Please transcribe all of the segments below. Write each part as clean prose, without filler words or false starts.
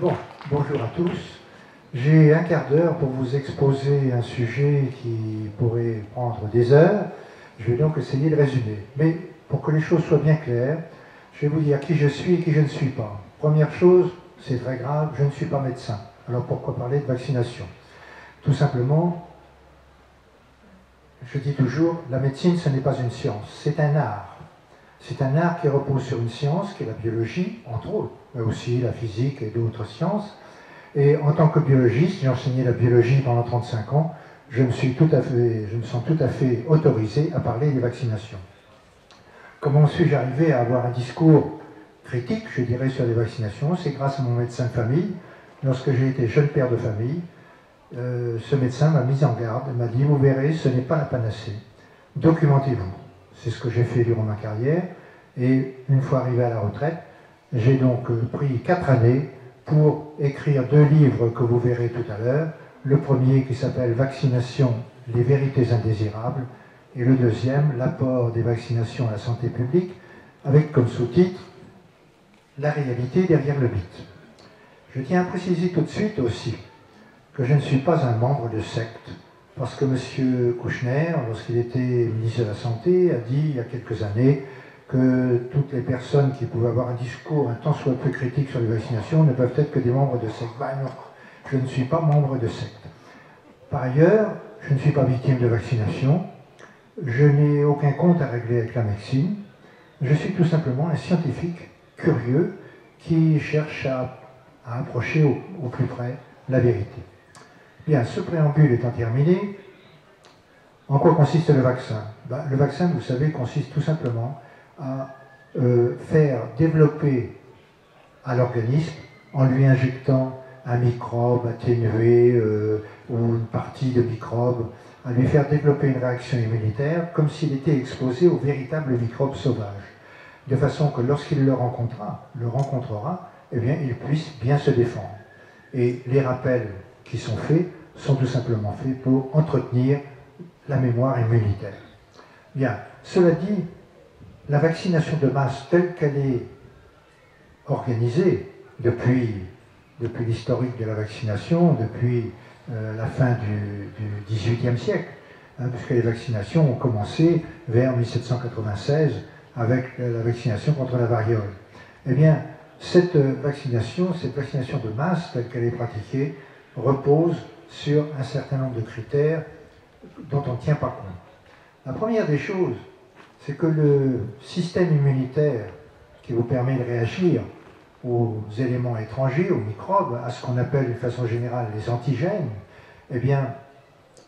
Bon, bonjour à tous. J'ai un quart d'heure pour vous exposer un sujet qui pourrait prendre des heures. Je vais donc essayer de résumer. Mais pour que les choses soient bien claires, je vais vous dire qui je suis et qui je ne suis pas. Première chose, c'est très grave, je ne suis pas médecin. Alors pourquoi parler de vaccination? Tout simplement, je dis toujours, la médecine, ce n'est pas une science, c'est un art. C'est un art qui repose sur une science, qui est la biologie, entre autres, mais aussi la physique et d'autres sciences. Et en tant que biologiste, j'ai enseigné la biologie pendant 35 ans, je me sens tout à fait autorisé à parler des vaccinations. Comment suis-je arrivé à avoir un discours critique, je dirais, sur les vaccinations? C'est grâce à mon médecin de famille. Lorsque j'ai été jeune père de famille, ce médecin m'a mis en garde, m'a dit, vous verrez, ce n'est pas la panacée. Documentez-vous. C'est ce que j'ai fait durant ma carrière. Et une fois arrivé à la retraite, j'ai donc pris 4 années pour écrire 2 livres que vous verrez tout à l'heure. Le premier qui s'appelle Vaccination, les vérités indésirables, et le deuxième, l'apport des vaccinations à la santé publique, avec comme sous-titre La réalité derrière le mythe. Je tiens à préciser tout de suite aussi que je ne suis pas un membre de secte, parce que M. Kouchner, lorsqu'il était ministre de la Santé, a dit il y a quelques années que toutes les personnes qui pouvaient avoir un discours un tant soit peu critique sur les vaccinations ne peuvent être que des membres de secte. Ben non, je ne suis pas membre de secte. Par ailleurs, je ne suis pas victime de vaccination, je n'ai aucun compte à régler avec la médecine, je suis tout simplement un scientifique curieux qui cherche à approcher au plus près la vérité. Bien, ce préambule étant terminé, en quoi consiste le vaccin? Le vaccin, vous savez, consiste tout simplement à faire développer à l'organisme, en lui injectant un microbe atténué ou une partie de microbe, à lui faire développer une réaction immunitaire comme s'il était exposé au véritable microbe sauvage, de façon que lorsqu'il le rencontrera, eh bien, il puisse bien se défendre. Et les rappels qui sont faits sont tout simplement faits pour entretenir la mémoire immunitaire. Bien, cela dit, la vaccination de masse telle qu'elle est organisée depuis l'historique de la vaccination, depuis la fin du XVIIIe siècle, puisque les vaccinations ont commencé vers 1796 avec la vaccination contre la variole. Eh bien, cette vaccination de masse, telle qu'elle est pratiquée, repose sur un certain nombre de critères dont on ne tient pas compte. La première des choses, c'est que le système immunitaire qui vous permet de réagir aux éléments étrangers, aux microbes, à ce qu'on appelle de façon générale les antigènes, eh bien,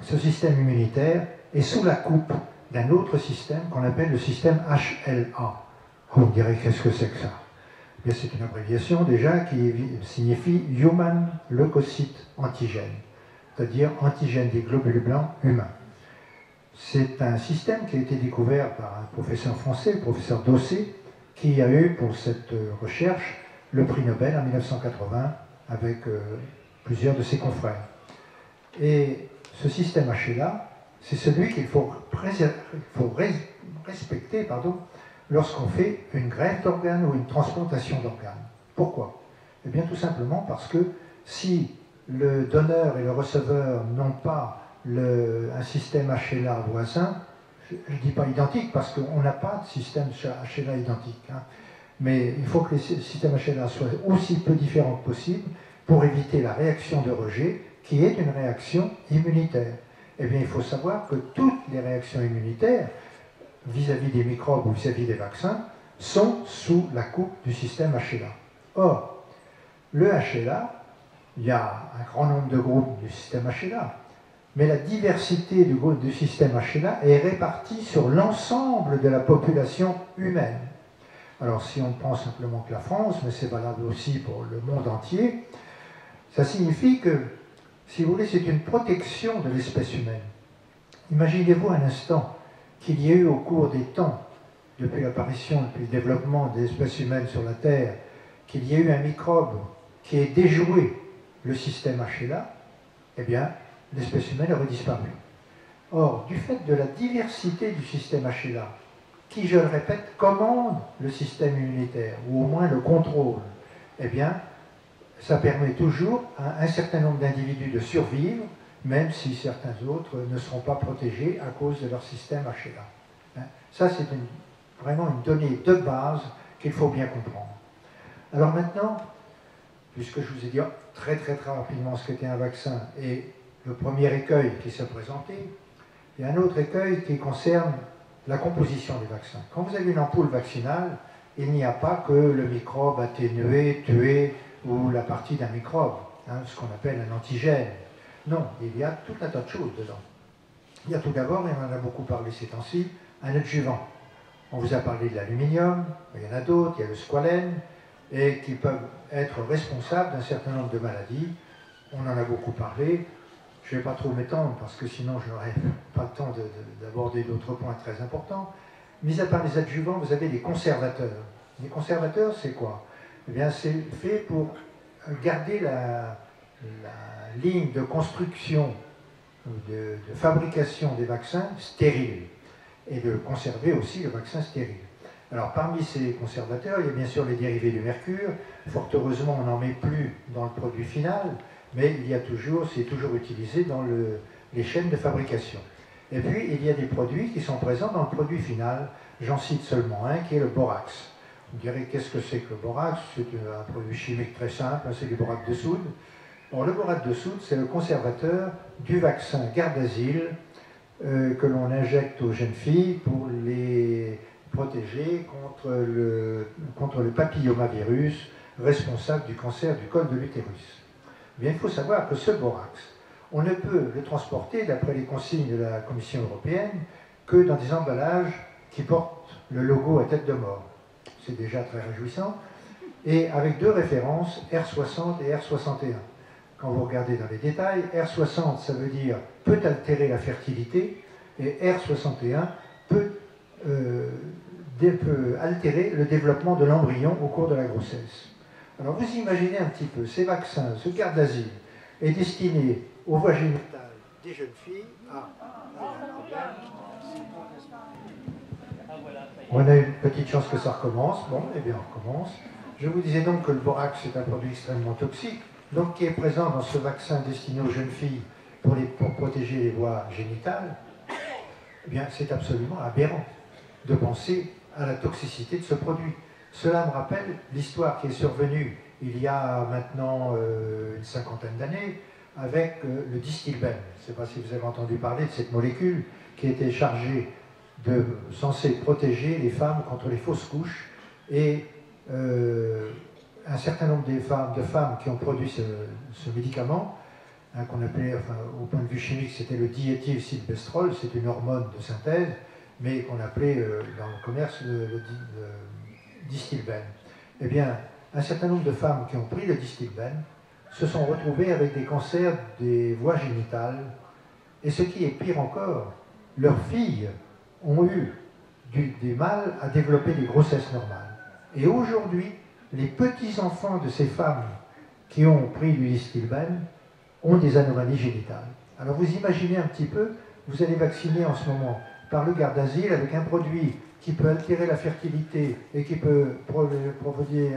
ce système immunitaire est sous la coupe d'un autre système qu'on appelle le système HLA. Vous me direz, qu'est-ce que c'est que ça? Eh bien, c'est une abréviation déjà qui signifie Human Leukocyte Antigène, c'est-à-dire antigène des globules blancs humains. C'est un système qui a été découvert par un professeur français, le professeur Dossé, qui a eu pour cette recherche le prix Nobel en 1980 avec plusieurs de ses confrères. Et ce système HLA, c'est celui qu'il faut respecter lorsqu'on fait une greffe d'organes ou une transplantation d'organes. Pourquoi? Eh bien tout simplement parce que si le donneur et le receveur n'ont pas un système HLA voisin, je ne dis pas identique parce qu'on n'a pas de système HLA identique, mais il faut que les systèmes HLA soient aussi peu différents que possible pour éviter la réaction de rejet qui est une réaction immunitaire. Eh bien, il faut savoir que toutes les réactions immunitaires vis-à-vis des microbes ou vis-à-vis des vaccins sont sous la coupe du système HLA. Or, le HLA, il y a un grand nombre de groupes du système HLA, mais la diversité du système HLA est répartie sur l'ensemble de la population humaine. Alors si on prend simplement que la France, mais c'est valable aussi pour le monde entier, ça signifie que, si vous voulez, c'est une protection de l'espèce humaine. Imaginez-vous un instant qu'il y ait eu au cours des temps, depuis l'apparition, depuis le développement des espèces humaines sur la Terre, qu'il y ait eu un microbe qui ait déjoué le système HLA, eh bien, l'espèce humaine aurait disparu. Or, du fait de la diversité du système HLA, qui, je le répète, commande le système immunitaire, ou au moins le contrôle, eh bien, ça permet toujours à un certain nombre d'individus de survivre, même si certains autres ne seront pas protégés à cause de leur système HLA. Ça, c'est vraiment une donnée de base qu'il faut bien comprendre. Alors maintenant, puisque je vous ai dit très rapidement ce qu'était un vaccin et le premier écueil qui s'est présenté, il y a un autre écueil qui concerne la composition des vaccins. Quand vous avez une ampoule vaccinale, il n'y a pas que le microbe atténué, tué ou la partie d'un microbe, ce qu'on appelle un antigène. Non, il y a tout un tas de choses dedans. Il y a tout d'abord, et on en a beaucoup parlé ces temps-ci, un adjuvant. On vous a parlé de l'aluminium, il y en a d'autres, il y a le squalène, et qui peuvent être responsables d'un certain nombre de maladies. On en a beaucoup parlé. Je ne vais pas trop m'étendre parce que sinon je n'aurai pas le temps d'aborder d'autres points très importants. Mis à part les adjuvants, vous avez les conservateurs. Les conservateurs, c'est quoi? Eh bien, c'est fait pour garder la ligne de construction, de fabrication des vaccins stérile et de conserver aussi le vaccin stérile. Alors, parmi ces conservateurs, il y a bien sûr les dérivés du mercure. Fort heureusement, on n'en met plus dans le produit final, mais il y a toujours, c'est toujours utilisé dans les chaînes de fabrication. Et puis, il y a des produits qui sont présents dans le produit final. J'en cite seulement un, qui est le borax. Vous me direz, qu'est-ce que c'est que le borax? C'est un produit chimique très simple, c'est du borax de soude. Bon, le borax de soude, c'est le conservateur du vaccin Gardasil que l'on injecte aux jeunes filles pour les protéger contre le papillomavirus responsable du cancer du col de l'utérus. Bien, il faut savoir que ce borax, on ne peut le transporter, d'après les consignes de la Commission européenne, que dans des emballages qui portent le logo à tête de mort. C'est déjà très réjouissant. Et avec deux références, R60 et R61. Quand vous regardez dans les détails, R60, ça veut dire peut altérer la fertilité, et R61 peut altérer le développement de l'embryon au cours de la grossesse. Alors vous imaginez un petit peu, ces vaccins, ce Gardasil est destiné aux voies génitales des jeunes filles. On a une petite chance que ça recommence. Bon, eh bien on recommence. Je vous disais donc que le borax est un produit extrêmement toxique, donc qui est présent dans ce vaccin destiné aux jeunes filles pour protéger les voies génitales. Eh bien, c'est absolument aberrant de penser à la toxicité de ce produit. Cela me rappelle l'histoire qui est survenue il y a maintenant une cinquantaine d'années avec le distilbène. Je ne sais pas si vous avez entendu parler de cette molécule qui était censée protéger les femmes contre les fausses couches, et un certain nombre de femmes qui ont produit ce médicament, qu'on appelait, enfin, au point de vue chimique, c'était le diéthylsylvestrol, c'est une hormone de synthèse, mais qu'on appelait dans le commerce le distilbène. Eh bien, un certain nombre de femmes qui ont pris le distilbène se sont retrouvées avec des cancers des voies génitales, et ce qui est pire encore, leurs filles ont eu du mal à développer des grossesses normales. Et aujourd'hui, les petits-enfants de ces femmes qui ont pris du distilbène ont des anomalies génitales. Alors vous imaginez un petit peu, vous allez vacciner en ce moment par le Gardasil avec un produit qui peut altérer la fertilité et qui peut provoquer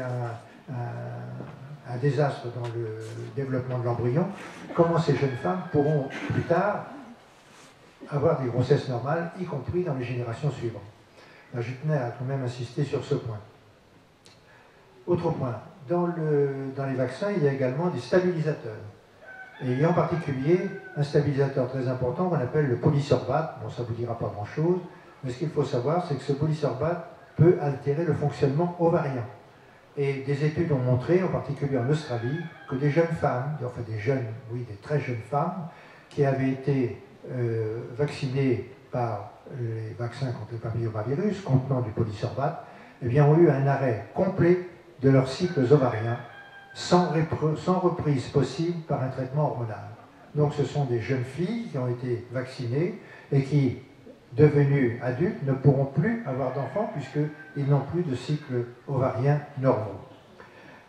un désastre dans le développement de l'embryon. Comment ces jeunes femmes pourront plus tard avoir des grossesses normales, y compris dans les générations suivantes? Là, je tenais à quand même insister sur ce point. Autre point, dans les vaccins, il y a également des stabilisateurs. Et il y a en particulier un stabilisateur très important qu'on appelle le polysorbate. Bon, ça ne vous dira pas grand-chose, mais ce qu'il faut savoir, c'est que ce polysorbate peut altérer le fonctionnement ovarien. Et des études ont montré, en particulier en Australie, que des jeunes femmes, enfin des très jeunes femmes, qui avaient été vaccinées par les vaccins contre le papillomavirus contenant du polysorbate, eh bien, ont eu un arrêt complet de leurs cycles ovariens, sans reprise possible par un traitement hormonal. Donc ce sont des jeunes filles qui ont été vaccinées et qui, devenues adultes, ne pourront plus avoir d'enfants puisqu'ils n'ont plus de cycles ovariens normaux.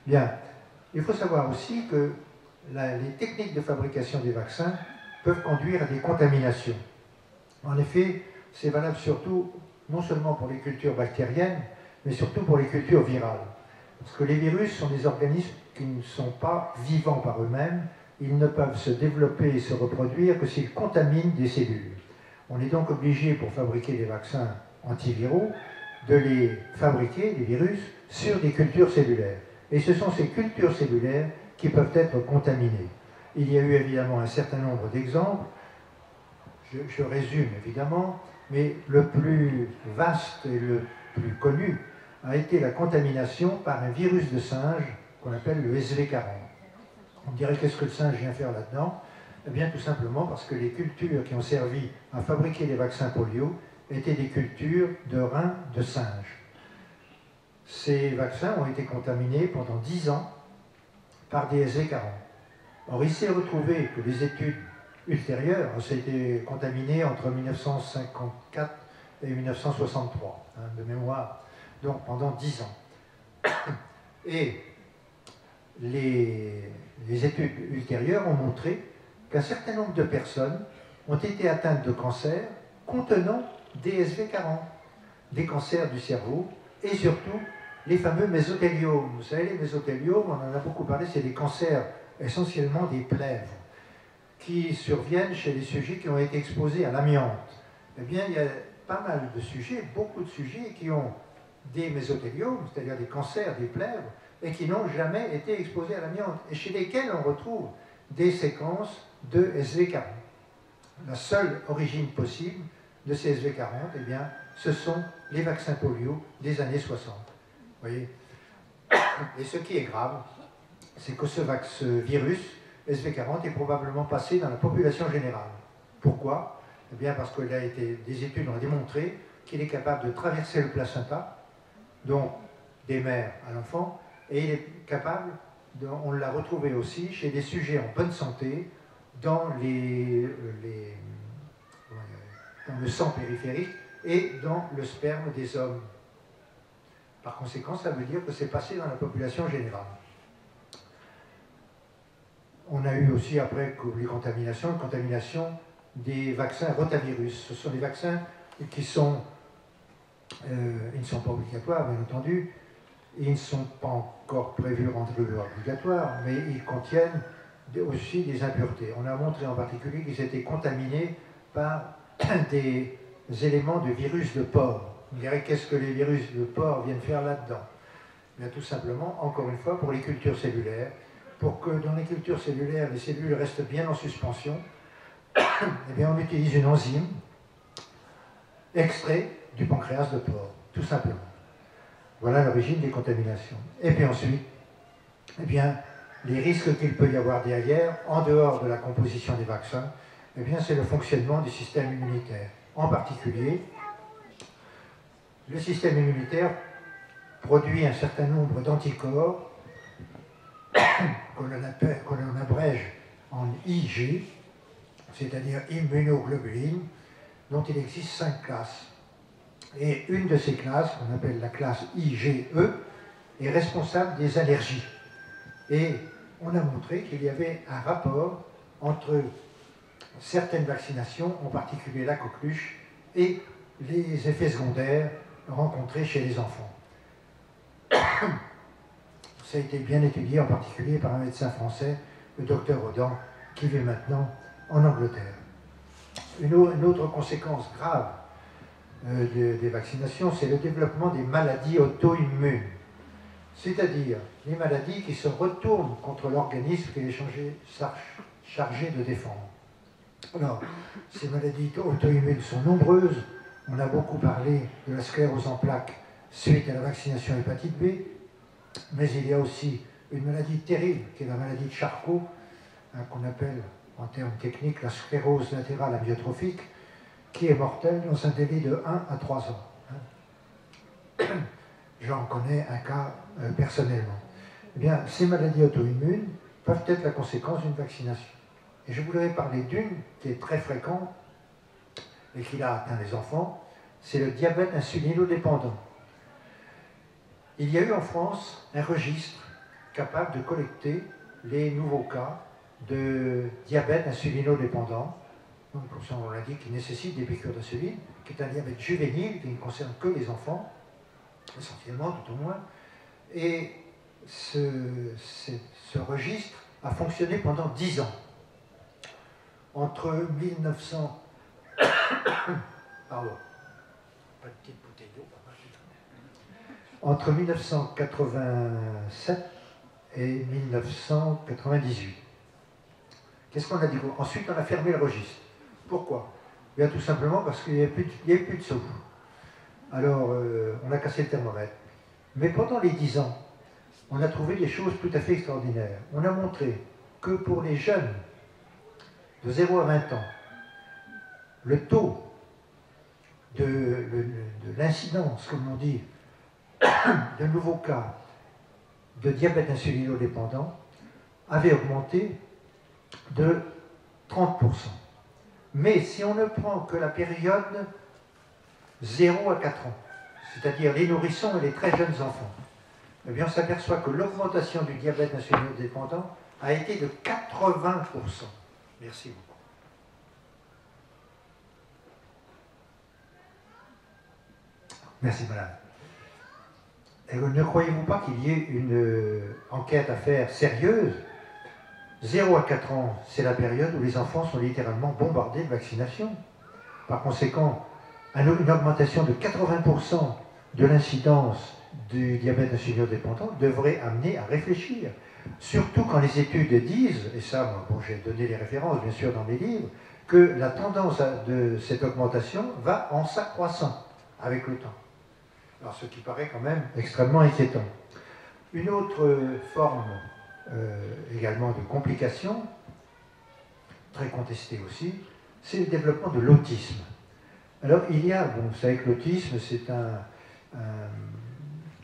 Bien, il faut savoir aussi que les techniques de fabrication des vaccins peuvent conduire à des contaminations. En effet, c'est valable surtout, non seulement pour les cultures bactériennes, mais surtout pour les cultures virales. Parce que les virus sont des organismes qui ne sont pas vivants par eux-mêmes. Ils ne peuvent se développer et se reproduire que s'ils contaminent des cellules. On est donc obligé, pour fabriquer des vaccins antiviraux, de les fabriquer, les virus, sur des cultures cellulaires. Et ce sont ces cultures cellulaires qui peuvent être contaminées. Il y a eu évidemment un certain nombre d'exemples. Je résume évidemment, mais le plus vaste et le plus connu a été la contamination par un virus de singe qu'on appelle le SV40. On dirait qu'est-ce que le singe vient faire là-dedans? Eh bien tout simplement parce que les cultures qui ont servi à fabriquer les vaccins polio étaient des cultures de reins de singe. Ces vaccins ont été contaminés pendant 10 ans par des SV40. Or il s'est retrouvé que les études ultérieures, ça a été contaminé entre 1954 et 1963, de mémoire, donc pendant 10 ans. Et les études ultérieures ont montré qu'un certain nombre de personnes ont été atteintes de cancers contenant des SV40, des cancers du cerveau et surtout les fameux mésothéliomes. Vous savez, les mésothéliomes, on en a beaucoup parlé, c'est des cancers essentiellement des plèvres qui surviennent chez les sujets qui ont été exposés à l'amiante. Eh bien, il y a pas mal de sujets, beaucoup de sujets qui ont des mésothéliomes, c'est-à-dire des cancers des plèvres, et qui n'ont jamais été exposés à l'amiante, et chez lesquels on retrouve des séquences de SV40. La seule origine possible de ces SV40, eh bien, ce sont les vaccins polio des années 60. Vous voyez? Et ce qui est grave, c'est que ce virus, SV40, est probablement passé dans la population générale. Pourquoi? Eh bien, parce que des études ont démontré qu'il est capable de traverser le placenta, donc des mères à l'enfant, et il est capable, on l'a retrouvé aussi chez des sujets en bonne santé, dans dans le sang périphérique et dans le sperme des hommes. Par conséquent, ça veut dire que c'est passé dans la population générale. On a eu aussi, après les contaminations, une contamination des vaccins rotavirus. Ce sont des vaccins qui sont, ils ne sont pas obligatoires, bien entendu, ils ne sont pas encore prévus rendre obligatoires, mais ils contiennent aussi des impuretés. On a montré en particulier qu'ils étaient contaminés par des éléments de virus de porc. On dirait qu'est-ce que les virus de porc viennent faire là-dedans? Bien, tout simplement, encore une fois, pour les cultures cellulaires, pour que dans les cultures cellulaires, les cellules restent bien en suspension, eh bien, on utilise une enzyme extrait du pancréas de porc, tout simplement. Voilà l'origine des contaminations. Et puis ensuite, eh bien, les risques qu'il peut y avoir derrière, en dehors de la composition des vaccins, eh bien, c'est le fonctionnement du système immunitaire. En particulier, le système immunitaire produit un certain nombre d'anticorps que l'on abrège en IG, c'est-à-dire immunoglobuline, dont il existe 5 classes. Et une de ces classes, qu'on appelle la classe IgE, est responsable des allergies. Et on a montré qu'il y avait un rapport entre certaines vaccinations, en particulier la coqueluche, et les effets secondaires rencontrés chez les enfants. Ça a été bien étudié, en particulier par un médecin français, le docteur Audan, qui vit maintenant en Angleterre. Une autre conséquence grave des vaccinations, c'est le développement des maladies auto-immunes, c'est-à-dire les maladies qui se retournent contre l'organisme qui est chargé de défendre. Alors, ces maladies auto-immunes sont nombreuses. On a beaucoup parlé de la sclérose en plaques suite à la vaccination hépatite B, mais il y a aussi une maladie terrible qui est la maladie de Charcot, qu'on appelle en termes techniques la sclérose latérale amyotrophique, qui est mortelle dans un délai de 1 à 3 ans. J'en connais un cas personnellement. Eh bien, ces maladies auto-immunes peuvent être la conséquence d'une vaccination. Et je voudrais parler d'une qui est très fréquente et qui a atteint les enfants, c'est le diabète insulinodépendant. Il y a eu en France un registre capable de collecter les nouveaux cas de diabète insulinodépendant, donc comme son nom l'indique, qui nécessite des piqûres d'insuline, qui est un diabète juvénile qui ne concerne que les enfants, essentiellement tout au moins, et ce registre a fonctionné pendant 10 ans. Entre 1900... Pardon. Pas de petite bouteille d'eau. Entre 1987 et 1998. Qu'est-ce qu'on a dit? Ensuite, on a fermé le registre. Pourquoi? Bien, tout simplement parce qu'il n'y avait plus de sous. Alors, on a cassé le thermomètre. Mais pendant les 10 ans, on a trouvé des choses tout à fait extraordinaires. On a montré que pour les jeunes de 0 à 20 ans, le taux de l'incidence, comme on dit, de nouveaux cas de diabète insulinodépendant avait augmenté de 30%. Mais si on ne prend que la période 0 à 4 ans, c'est-à-dire les nourrissons et les très jeunes enfants, eh bien on s'aperçoit que l'augmentation du diabète insulinodépendant a été de 80%. Merci beaucoup. Merci madame. Et ne croyez-vous pas qu'il y ait une enquête à faire sérieuse? 0 à 4 ans, c'est la période où les enfants sont littéralement bombardés de vaccination. Par conséquent, une augmentation de 80% de l'incidence du diabète insulinodépendant devrait amener à réfléchir. Surtout quand les études disent, et ça, bon, j'ai donné les références bien sûr dans mes livres, que la tendance de cette augmentation va en s'accroissant avec le temps. Alors, ce qui paraît quand même extrêmement inquiétant. Une autre forme également de complications, très contestée aussi, c'est le développement de l'autisme. Alors, il y a, bon, vous savez que l'autisme,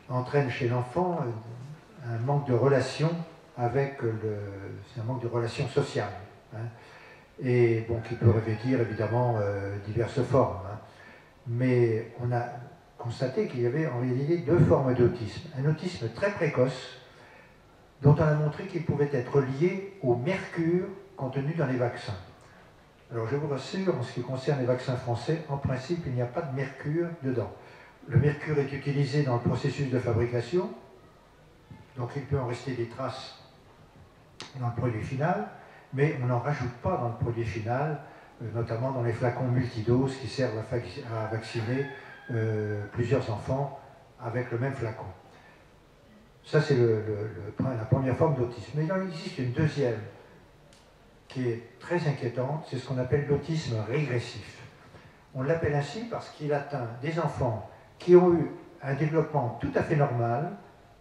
entraîne chez l'enfant un manque de relation avec c'est un manque de relation sociale, hein, et bon, qui peut revêtir évidemment diverses formes. Hein. Mais on a constaté qu'il y avait en réalité 2 formes d'autisme. Un autisme très précoce, dont on a montré qu'il pouvait être lié au mercure contenu dans les vaccins. Alors je vous rassure, en ce qui concerne les vaccins français, en principe, il n'y a pas de mercure dedans. Le mercure est utilisé dans le processus de fabrication, donc il peut en rester des traces dans le produit final, mais on n'en rajoute pas dans le produit final, notamment dans les flacons multidoses qui servent à vacciner plusieurs enfants avec le même flacon. Ça, c'est la première forme d'autisme. Mais il en existe une deuxième qui est très inquiétante, c'est ce qu'on appelle l'autisme régressif. On l'appelle ainsi parce qu'il atteint des enfants qui ont eu un développement tout à fait normal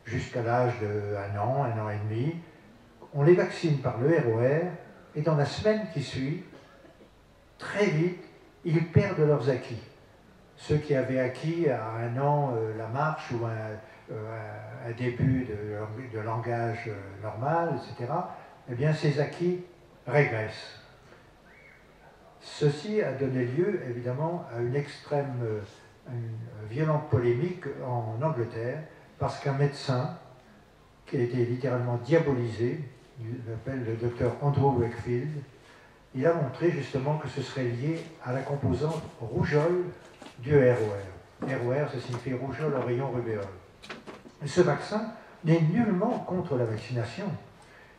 jusqu'à l'âge d'1 an, 1 an et demi. On les vaccine par le ROR et dans la semaine qui suit, très vite, ils perdent leurs acquis. Ceux qui avaient acquis à 1 an la marche ou un début de langage normal, etc., eh bien ces acquis régressent. Ceci a donné lieu évidemment à une violente polémique en Angleterre parce qu'un médecin qui a été littéralement diabolisé, il s'appelle le docteur Andrew Wakefield, il a montré justement que ce serait lié à la composante rougeole du ROR. ROR, ça signifie rougeole, oreillon, rubéole. Ce vaccin n'est nullement contre la vaccination.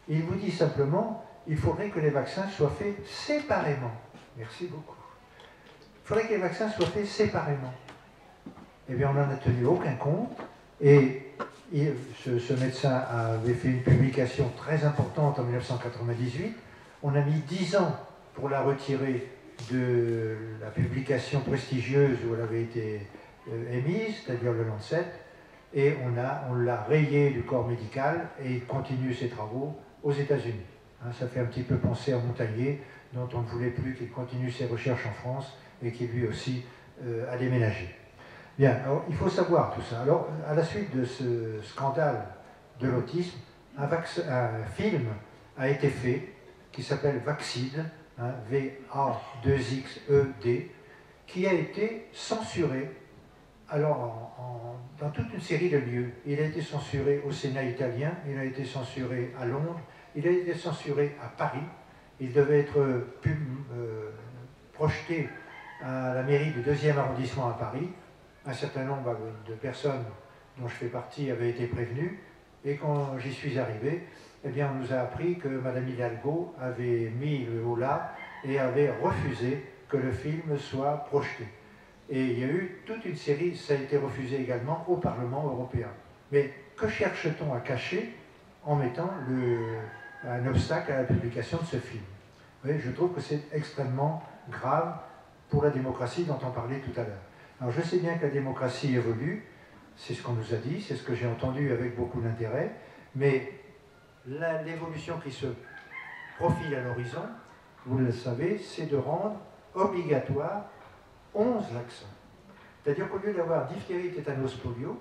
Il vous dit simplement il faudrait que les vaccins soient faits séparément. Merci beaucoup. Il faudrait que les vaccins soient faits séparément. Eh bien, on n'en a tenu aucun compte. Et ce médecin avait fait une publication très importante en 1998. On a mis 10 ans pour la retirer de la publication prestigieuse où elle avait été émise, c'est-à-dire le Lancet, et on l'a rayé du corps médical et il continue ses travaux aux États-Unis. Hein, ça fait un petit peu penser à Montagnier, dont on ne voulait plus qu'il continue ses recherches en France et qui lui aussi a déménagé. Bien, alors il faut savoir tout ça. Alors, à la suite de ce scandale de l'autisme, un film a été fait qui s'appelle Vaxide, hein, V-A-2-X-E-D, qui a été censuré alors, dans toute une série de lieux. Il a été censuré au Sénat italien, il a été censuré à Londres, il a été censuré à Paris. Il devait être projeté à la mairie du 2e arrondissement à Paris. Un certain nombre de personnes dont je fais partie avaient été prévenues. Et quand j'y suis arrivé, eh bien, on nous a appris que Madame Hidalgo avait mis le holà et avait refusé que le film soit projeté. Et il y a eu toute une série, ça a été refusé également au Parlement européen. Mais que cherche-t-on à cacher en mettant un obstacle à la publication de ce film? Oui, je trouve que c'est extrêmement grave pour la démocratie dont on parlait tout à l'heure. Alors je sais bien que la démocratie évolue, c'est ce qu'on nous a dit, c'est ce que j'ai entendu avec beaucoup d'intérêt, mais l'évolution qui se profile à l'horizon, vous le savez, c'est de rendre obligatoire 11 vaccins. C'est-à-dire qu'au lieu d'avoir diphtérie, tétanos, polio,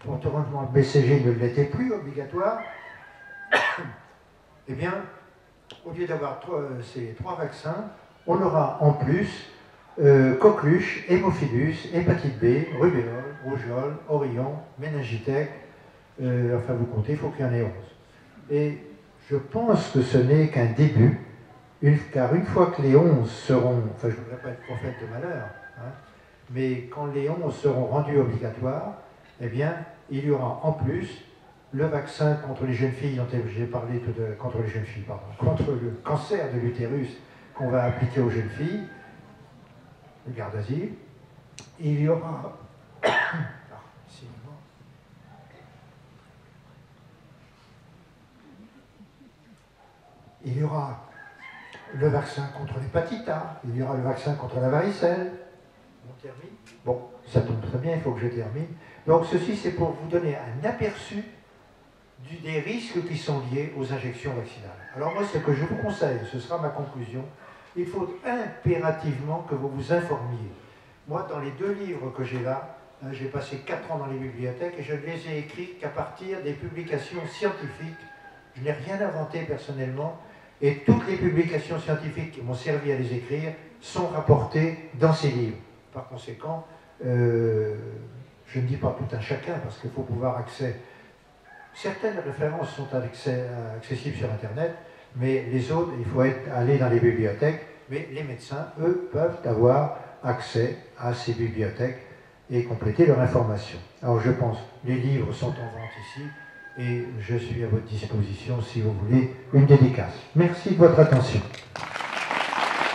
naturellement le BCG ne l'était plus obligatoire, eh bien, au lieu d'avoir ces 3 vaccins, on aura en plus coqueluche, hémophilus, hépatite B, rubéole, rougeole, orion, méningitec, enfin vous comptez, il faut qu'il y en ait 11. Et je pense que ce n'est qu'un début, car une fois que les 11 seront, enfin je ne voudrais pas être prophète de malheur, hein, mais quand les 11 seront rendus obligatoires, eh bien, il y aura en plus le vaccin contre les jeunes filles dont j'ai parlé contre les jeunes filles, pardon, contre le cancer de l'utérus qu'on va appliquer aux jeunes filles, le garde d'asile. Il y aura il y aura le vaccin contre l'hépatite A, il y aura le vaccin contre la varicelle. On termine? Bon, ça tombe très bien, il faut que je termine. Donc ceci, c'est pour vous donner un aperçu des risques qui sont liés aux injections vaccinales. Alors moi, ce que je vous conseille, ce sera ma conclusion, il faut impérativement que vous vous informiez. Moi, dans les 2 livres que j'ai là, j'ai passé 4 ans dans les bibliothèques et je ne les ai écrits qu'à partir des publications scientifiques. Je n'ai rien inventé personnellement et toutes les publications scientifiques qui m'ont servi à les écrire sont rapportées dans ces livres. Par conséquent, je ne dis pas tout un chacun parce qu'il faut pouvoir accéder. Certaines références sont accessibles sur Internet, mais les autres, il faut aller dans les bibliothèques. Mais les médecins, eux, peuvent avoir accès à ces bibliothèques et compléter leur information. Alors je pense, les livres sont en vente ici et je suis à votre disposition si vous voulez une dédicace. Merci de votre attention.